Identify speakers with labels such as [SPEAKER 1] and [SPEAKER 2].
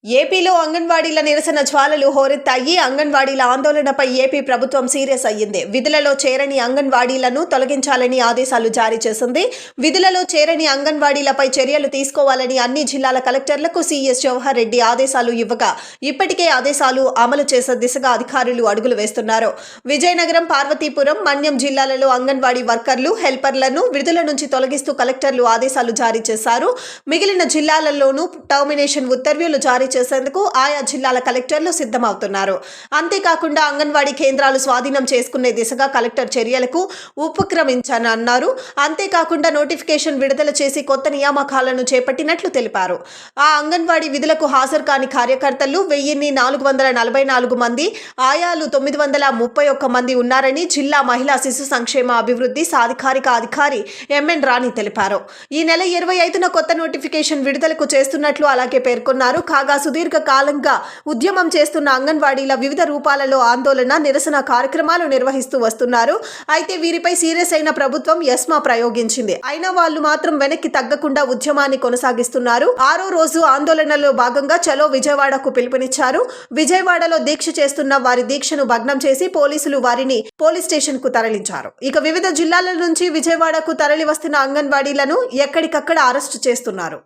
[SPEAKER 1] ఏపీలో అంగన్వాడీల నిరసన జ్వాలలు హోరెత్తాయి. అంగన్వాడీల ఆందోళనపై ఏపీ ప్రభుత్వం సీరియస్ అయ్యింది. విధులలో చేరని అంగన్వాడీలను తొలగించాలని ఆదేశాలు జారీ చేసింది. విధులలో చేరని అంగన్వాడీలపై చర్యలు తీసుకోవాలని అన్ని జిల్లాల కలెక్టర్లకు సీఎస్ జవహర్ రెడ్డి ఆదేశాలు ఇవ్వగా ఇప్పటికే ఆదేశాలు అమలు చేసే దిశగా అధికారులు అడుగులు వేస్తున్నారు. విజయనగరం, పార్వతీపురం, మన్యం జిల్లాలలో అంగన్వాడీ వర్కర్లు, హెల్పర్లను విధుల నుంచి తొలగిస్తూ కలెక్టర్లు ఆదేశాలు జారీ చేశారు. మిగిలిన జిల్లాలలోనూ టర్మినేషన్ ఉత్తర్వులు జారీ చేసేందుకు ఆయా జిల్లాల కలెక్టర్లు సిద్ధమవుతున్నారు. అంతేకాకుండా అంగన్వాడీ కేంద్రాలు స్వాధీనం చేసుకునే దిశగా కలెక్టర్ చర్యలకు ఉపక్రమించనున్నారు. అంతేకాకుండా నోటిఫికేషన్ విడుదల చేసి కొత్త నియామకాలను చేపట్టినట్లు తెలిపారు. ఆ అంగన్వాడీ విధులకు హాజరు కాని కార్యకర్తలు 1444 మంది, ఆయాలు 931 మంది ఉన్నారని జిల్లా మహిళా శిశు సంక్షేమ అభివృద్ధి సాధికారిక అధికారి ఎంఎన్ రాణి తెలిపారు. ఈ నెల 25న కొత్త నోటిఫికేషన్ విడుదలకు చేస్తున్నట్లు అలాగే పేర్కొన్నారు. కాగా సుదీర్ఘ కాలంగా ఉద్యమం చేస్తున్న అంగన్వాడీల వివిధ రూపాలలో ఆందోళన, నిరసన కార్యక్రమాలు నిర్వహిస్తూ వస్తున్నారు. అయితే వీరిపై సీరియస్ అయిన ప్రభుత్వం ఎస్మా ప్రయోగించింది. అయినా వాళ్ళు మాత్రం వెనక్కి తగ్గకుండా ఉద్యమాన్ని కొనసాగిస్తున్నారు. 6వ రోజు ఆందోళనలో భాగంగా చలో విజయవాడకు పిలుపునిచ్చారు. విజయవాడలో దీక్ష చేస్తున్న వారి దీక్షను భగ్నం చేసి పోలీసులు వారిని పోలీస్ స్టేషన్ కు తరలించారు. ఇక వివిధ జిల్లాల నుంచి విజయవాడకు తరలి వస్తున్న అంగన్వాడీలను ఎక్కడికక్కడ అరెస్టు చేస్తున్నారు.